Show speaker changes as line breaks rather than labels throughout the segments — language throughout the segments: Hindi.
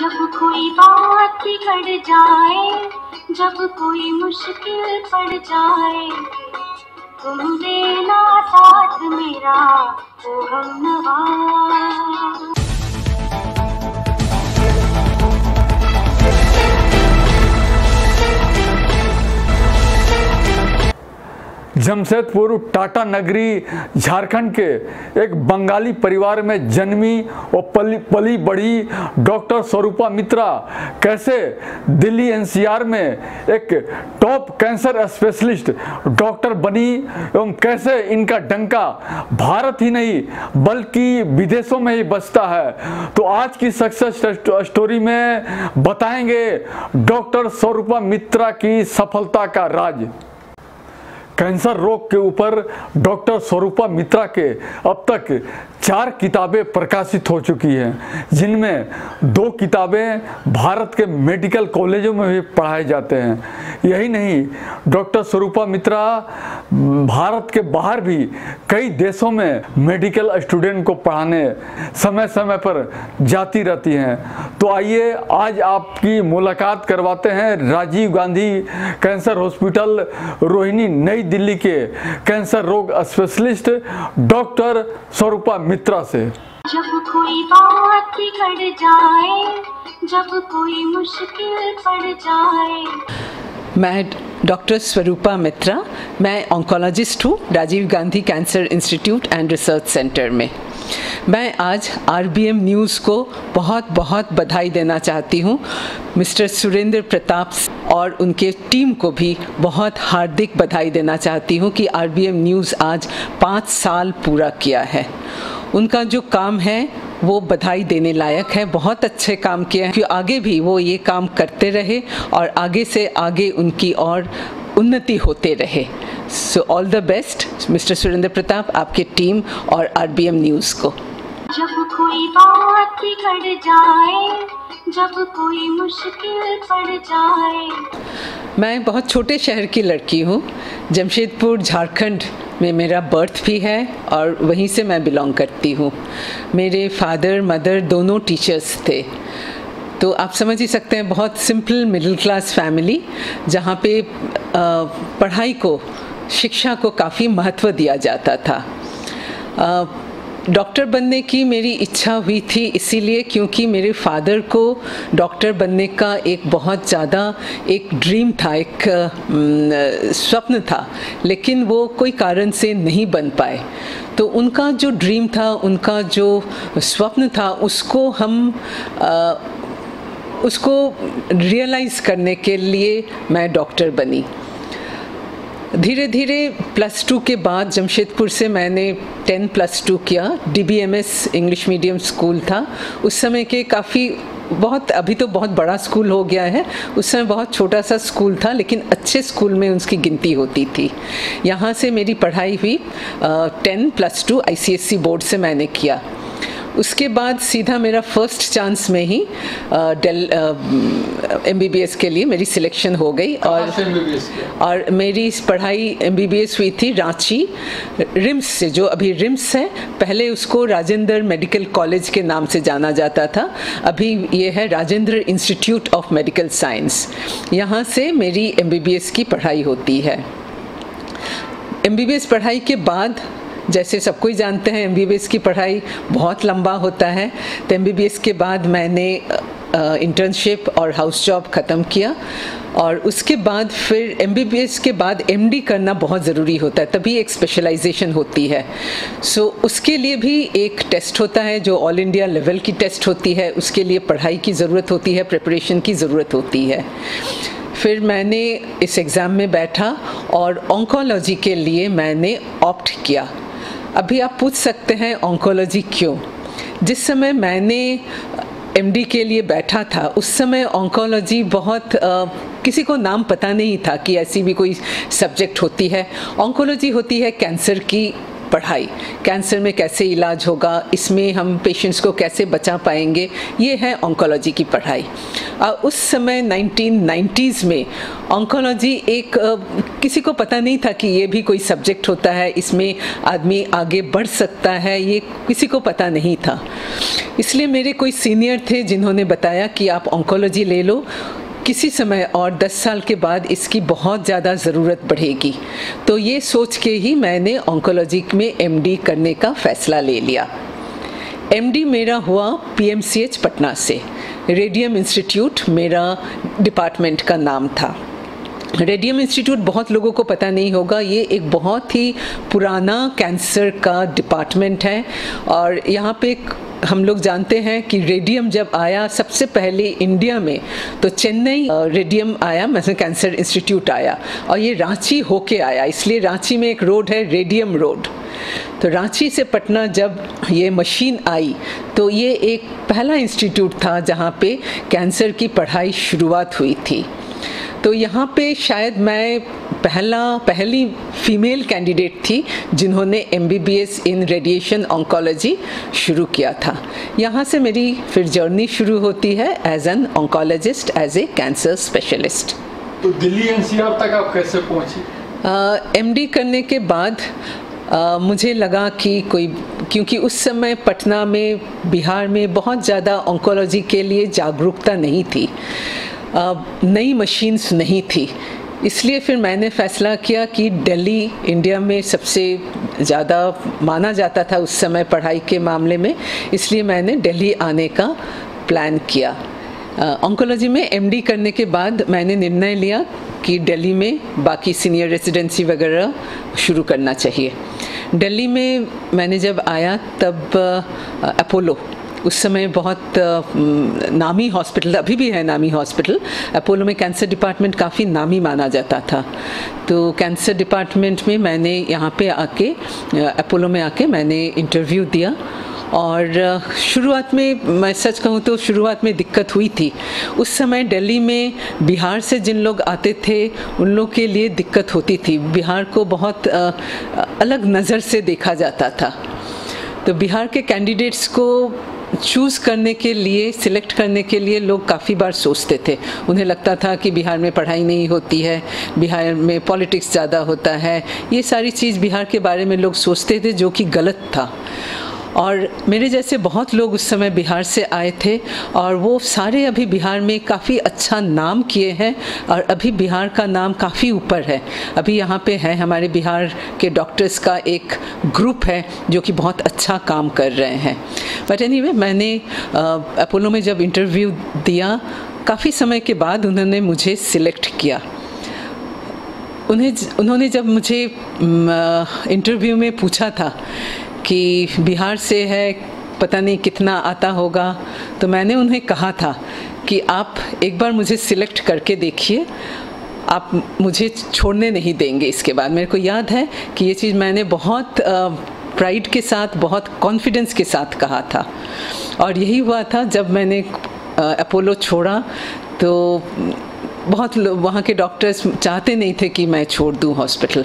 जब कोई बात बिगड़ जाए, जब कोई मुश्किल पड़ जाए, तुम देना साथ मेरा ओ हमनवा।
जमशेदपुर टाटा नगरी झारखंड के एक बंगाली परिवार में जन्मी और पली बढ़ी डॉक्टर स्वरूपा मित्रा कैसे दिल्ली एनसीआर में एक टॉप कैंसर स्पेशलिस्ट डॉक्टर बनी एवं कैसे इनका डंका भारत ही नहीं बल्कि विदेशों में ही बजता है, तो आज की सक्सेस स्टोरी में बताएंगे डॉक्टर स्वरूपा मित्रा की सफलता का राज। कैंसर रोग के ऊपर डॉक्टर स्वरूपा मित्रा के अब तक 4 किताबें प्रकाशित हो चुकी हैं, जिनमें 2 किताबें भारत के मेडिकल कॉलेजों में भी पढ़ाए जाते हैं। यही नहीं, डॉक्टर स्वरूपा मित्रा भारत के बाहर भी कई देशों में मेडिकल स्टूडेंट को पढ़ाने समय समय पर जाती रहती हैं। तो आइए आज आपकी मुलाकात करवाते हैं राजीव गांधी कैंसर हॉस्पिटल रोहिणी नई दिल्ली के कैंसर रोग स्पेशलिस्ट डॉक्टर स्वरूपा मित्रा से।
जब कोई बात बिगड़ जाए, जब कोई मुश्किल पड़ जाए।
मैं डॉक्टर स्वरूपा मित्रा, मैं ऑन्कोलॉजिस्ट हूँ Rajiv Gandhi cancer institute and research centre में। मैं आज आरबीएम न्यूज़ को बहुत बहुत बधाई देना चाहती हूँ। मिस्टर सुरेंद्र प्रताप और उनके टीम को भी बहुत हार्दिक बधाई देना चाहती हूँ कि आरबीएम न्यूज़ आज 5 साल पूरा किया है। उनका जो काम है वो बधाई देने लायक है, बहुत अच्छे काम किए हैं कि आगे भी वो ये काम करते रहे और आगे से आगे उनकी और उन्नति होते रहे। So all the best mister Surendra Pratap, आपके टीम और आरबीएम न्यूज़ को।
जब कोई बात बिगड़ जाए, जब कोई मुश्किल पड़ जाए।
मैं बहुत छोटे शहर की लड़की हूँ, जमशेदपुर झारखंड में मेरा बर्थ भी है और वहीं से मैं बिलोंग करती हूँ। मेरे फादर मदर दोनों टीचर्स थे, तो आप समझ ही सकते हैं बहुत सिंपल मिडिल क्लास फैमिली, जहाँ पे पढ़ाई को, शिक्षा को काफ़ी महत्व दिया जाता था। डॉक्टर बनने की मेरी इच्छा हुई थी इसीलिए क्योंकि मेरे फादर को डॉक्टर बनने का एक बहुत ज़्यादा एक ड्रीम था, एक स्वप्न था, लेकिन वो कोई कारण से नहीं बन पाए। तो उनका जो ड्रीम था, उनका जो स्वप्न था, उसको रियलाइज़ करने के लिए मैं डॉक्टर बनी। धीरे धीरे +2 के बाद जमशेदपुर से मैंने 10+2 किया। डीबीएमएस इंग्लिश मीडियम स्कूल था उस समय के, काफ़ी बहुत, अभी तो बहुत बड़ा स्कूल हो गया है, उस समय बहुत छोटा सा स्कूल था, लेकिन अच्छे स्कूल में उसकी गिनती होती थी। यहाँ से मेरी पढ़ाई हुई 10+2 आईसीएसई बोर्ड से मैंने किया। उसके बाद सीधा मेरा फर्स्ट चांस में ही एमबीबीएस के लिए मेरी सिलेक्शन हो गई और मेरी पढ़ाई एमबीबीएस हुई थी रांची रिम्स से, जो अभी रिम्स है, पहले उसको राजेंद्र मेडिकल कॉलेज के नाम से जाना जाता था, अभी ये है Rajendra institute of medical science. यहाँ से मेरी एमबीबीएस की पढ़ाई होती है। एमबीबीएस पढ़ाई के बाद, जैसे सब कोई जानते हैं, एमबीबीएस की पढ़ाई बहुत लंबा होता है, तो एमबीबीएस के बाद मैंने इंटर्नशिप और हाउस जॉब ख़त्म किया और उसके बाद फिर एमबीबीएस के बाद एमडी करना बहुत ज़रूरी होता है, तभी एक स्पेशलाइजेशन होती है। सो उसके लिए भी एक टेस्ट होता है जो ऑल इंडिया लेवल की टेस्ट होती है, उसके लिए पढ़ाई की ज़रूरत होती है, प्रिपरेशन की ज़रूरत होती है। फिर मैंने इस एग्ज़ाम में बैठा और ऑन्कोलॉजी के लिए मैंने ऑप्ट किया। अभी आप पूछ सकते हैं ऑन्कोलॉजी क्यों? जिस समय मैंने एमडी के लिए बैठा था उस समय ऑन्कोलॉजी बहुत किसी को नाम पता नहीं था कि ऐसी भी कोई सब्जेक्ट होती है। ऑन्कोलॉजी होती है कैंसर की पढ़ाई, कैंसर में कैसे इलाज होगा, इसमें हम पेशेंट्स को कैसे बचा पाएंगे, ये है ऑन्कोलॉजी की पढ़ाई। उस समय 1990s में ऑन्कोलॉजी एक किसी को पता नहीं था कि ये भी कोई सब्जेक्ट होता है, इसमें आदमी आगे बढ़ सकता है, ये किसी को पता नहीं था। इसलिए मेरे कोई सीनियर थे जिन्होंने बताया कि आप ऑन्कोलॉजी ले लो, किसी समय और 10 साल के बाद इसकी बहुत ज़्यादा ज़रूरत बढ़ेगी। तो ये सोच के ही मैंने ऑन्कोलॉजी में MD करने का फ़ैसला ले लिया। MD मेरा हुआ PMCH पटना से। रेडियम इंस्टीट्यूट मेरा डिपार्टमेंट का नाम था। रेडियम इंस्टीट्यूट बहुत लोगों को पता नहीं होगा, ये एक बहुत ही पुराना कैंसर का डिपार्टमेंट है। और यहाँ पे हम लोग जानते हैं कि रेडियम जब आया सबसे पहले इंडिया में, तो चेन्नई रेडियम आया, मतलब कैंसर इंस्टीट्यूट आया, और ये रांची होके आया, इसलिए रांची में एक रोड है रेडियम रोड। तो रांची से पटना जब ये मशीन आई तो ये एक पहला इंस्टीट्यूट था जहाँ पे कैंसर की पढ़ाई शुरुआत हुई थी। तो यहाँ पे शायद मैं पहली फीमेल कैंडिडेट थी जिन्होंने MBBS इन रेडिएशन ऑन्कोलॉजी शुरू किया था। यहाँ से मेरी फिर जर्नी शुरू होती है as an oncologist, as a cancer specialist.
तो दिल्ली NCR तक आप कैसे पहुँची?
MD करने के बाद मुझे लगा कि क्योंकि उस समय पटना में, बिहार में बहुत ज़्यादा ऑन्कोलॉजी के लिए जागरूकता नहीं थी, नई मशीन्स नहीं थी, इसलिए फिर मैंने फ़ैसला किया कि दिल्ली इंडिया में सबसे ज़्यादा माना जाता था उस समय पढ़ाई के मामले में, इसलिए मैंने दिल्ली आने का प्लान किया। ऑन्कोलॉजी में MD करने के बाद मैंने निर्णय लिया कि दिल्ली में बाकी सीनियर रेजिडेंसी वगैरह शुरू करना चाहिए। दिल्ली में मैंने जब आया तब अपोलो, उस समय बहुत नामी हॉस्पिटल, अभी भी है नामी हॉस्पिटल, अपोलो में कैंसर डिपार्टमेंट काफ़ी नामी माना जाता था। तो कैंसर डिपार्टमेंट में मैंने यहाँ पे आके, अपोलो में आके मैंने इंटरव्यू दिया। और शुरुआत में, मैं सच कहूँ तो शुरुआत में दिक्कत हुई थी। उस समय दिल्ली में बिहार से जिन लोग आते थे उन लोग के लिए दिक्कत होती थी, बिहार को बहुत अलग नज़र से देखा जाता था। तो बिहार के कैंडिडेट्स को चूज़ करने के लिए, सिलेक्ट करने के लिए लोग काफ़ी बार सोचते थे। उन्हें लगता था कि बिहार में पढ़ाई नहीं होती है, बिहार में पॉलिटिक्स ज़्यादा होता है, ये सारी चीज़ बिहार के बारे में लोग सोचते थे, जो कि गलत था। और मेरे जैसे बहुत लोग उस समय बिहार से आए थे और वो सारे अभी बिहार में काफ़ी अच्छा नाम किए हैं और अभी बिहार का नाम काफ़ी ऊपर है। अभी यहाँ पे है हमारे बिहार के डॉक्टर्स का एक ग्रुप है जो कि बहुत अच्छा काम कर रहे हैं। बट एनीवे, मैंने अपोलो में जब इंटरव्यू दिया, काफ़ी समय के बाद उन्होंने मुझे सिलेक्ट किया। उन्होंने जब मुझे इंटरव्यू में पूछा था कि बिहार से है, पता नहीं कितना आता होगा, तो मैंने उन्हें कहा था कि आप एक बार मुझे सिलेक्ट करके देखिए, आप मुझे छोड़ने नहीं देंगे इसके बाद। मेरे को याद है कि ये चीज़ मैंने बहुत प्राइड के साथ, बहुत कॉन्फिडेंस के साथ कहा था। और यही हुआ था, जब मैंने अपोलो छोड़ा तो बहुत वहाँ के डॉक्टर्स चाहते नहीं थे कि मैं छोड़ दूँ हॉस्पिटल,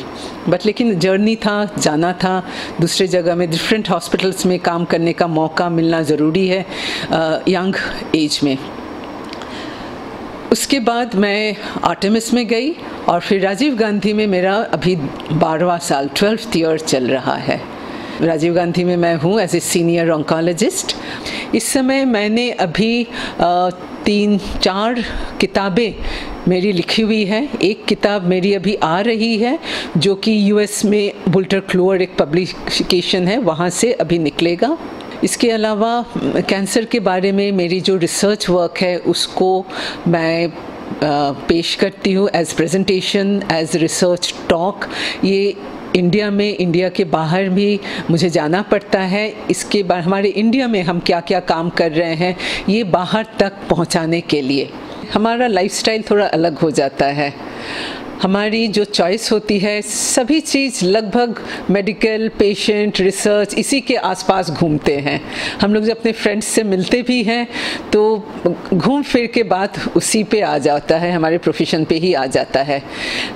बट लेकिन जर्नी था, जाना था, दूसरे जगह में डिफरेंट हॉस्पिटल्स में काम करने का मौका मिलना ज़रूरी है यंग एज में। उसके बाद मैं आर्टेमिस में गई और फिर राजीव गांधी में मेरा अभी 12वां साल, 12th ईयर चल रहा है। राजीव गांधी में मैं हूँ एज ए सीनियर ऑन्कोलॉजिस्ट। इस समय मैंने अभी 3-4 किताबें मेरी लिखी हुई है। एक किताब मेरी अभी आ रही है जो कि US में बुल्टर क्लोअर एक पब्लिकेशन है, वहाँ से अभी निकलेगा। इसके अलावा कैंसर के बारे में मेरी जो रिसर्च वर्क है उसको मैं पेश करती हूँ as presentation, as research talk. ये इंडिया में, इंडिया के बाहर भी मुझे जाना पड़ता है। इसके बाद हमारे इंडिया में हम क्या क्या काम कर रहे हैं ये बाहर तक पहुंचाने के लिए हमारा लाइफस्टाइल थोड़ा अलग हो जाता है। हमारी जो चॉइस होती है सभी चीज़ लगभग मेडिकल, पेशेंट, रिसर्च इसी के आसपास घूमते हैं। हम लोग जब अपने फ्रेंड्स से मिलते भी हैं तो घूम फिर के बात उसी पे आ जाता है, हमारे प्रोफेशन पे ही आ जाता है।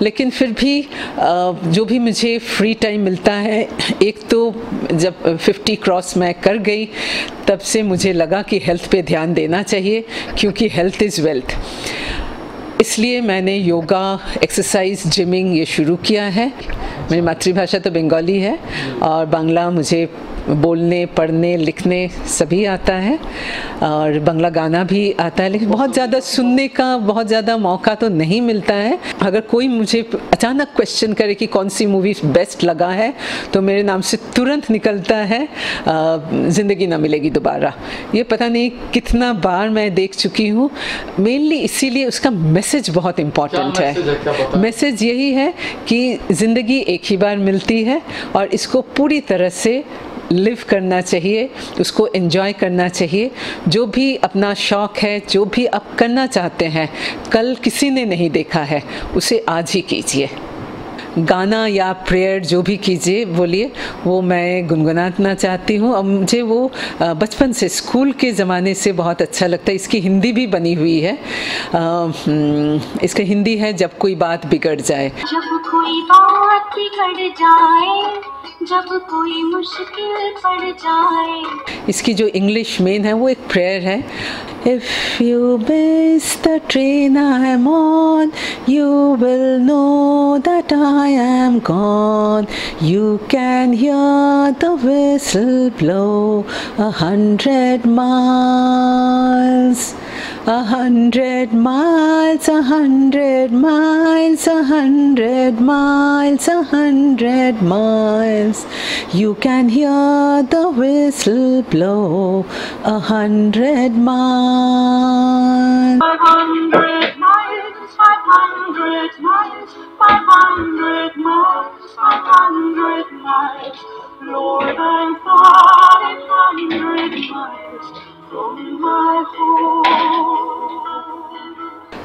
लेकिन फिर भी जो भी मुझे फ्री टाइम मिलता है, एक तो जब 50 क्रॉस मैं कर गई तब से मुझे लगा कि हेल्थ पे ध्यान देना चाहिए, क्योंकि हेल्थ इज़ वेल्थ। इसलिए मैंने योगा, एक्सरसाइज, जिमिंग ये शुरू किया है। मेरी मातृभाषा तो बंगाली है और बांग्ला मुझे बोलने, पढ़ने, लिखने सभी आता है और बांग्ला गाना भी आता है, लेकिन बहुत ज़्यादा सुनने का बहुत ज़्यादा मौका तो नहीं मिलता है। अगर कोई मुझे अचानक क्वेश्चन करे कि कौन सी मूवी बेस्ट लगा है तो मेरे नाम से तुरंत निकलता है ज़िंदगी ना मिलेगी दोबारा। ये पता नहीं कितना बार मैं देख चुकी हूँ। मेनली इसीलिए उसका मैसेज बहुत इम्पॉर्टेंट है। मैसेज यही है कि ज़िंदगी एक ही बार मिलती है और इसको पूरी तरह से लिव करना चाहिए, उसको एंजॉय करना चाहिए। जो भी अपना शौक़ है, जो भी आप करना चाहते हैं, कल किसी ने नहीं देखा है, उसे आज ही कीजिए। गाना या प्रेयर जो भी कीजिए, बोलिए, वो मैं गुनगुनाना चाहती हूँ। अब मुझे वो बचपन से, स्कूल के ज़माने से बहुत अच्छा लगता है। इसकी हिंदी भी बनी हुई है। इसका हिंदी है, जब कोई बात बिगड़ जाए।
जब कोई बात बिगड़ जाए, जब कोई मुश्किल पड़ जाए।
इसकी जो इंग्लिश मेन है वो एक प्रेयर है। If you miss the train I am on, you will know that I am gone. You can hear the whistle blow 100 miles. 100 miles, 100 miles, 100 miles, 100 miles. You can hear the whistle blow 100 miles.
500 miles, 500 miles, 500 miles, 500 miles. Lord, I'm 500 miles from my home.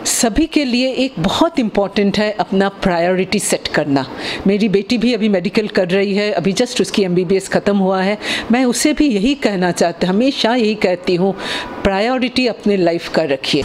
सभी के लिए एक बहुत इम्पॉर्टेंट है अपना प्रायोरिटी सेट करना। मेरी बेटी भी अभी मेडिकल कर रही है, अभी जस्ट उसकी MBBS ख़त्म हुआ है। मैं उसे भी यही कहना चाहती, हमेशा यही कहती हूँ, प्रायोरिटी अपने लाइफ का रखिए।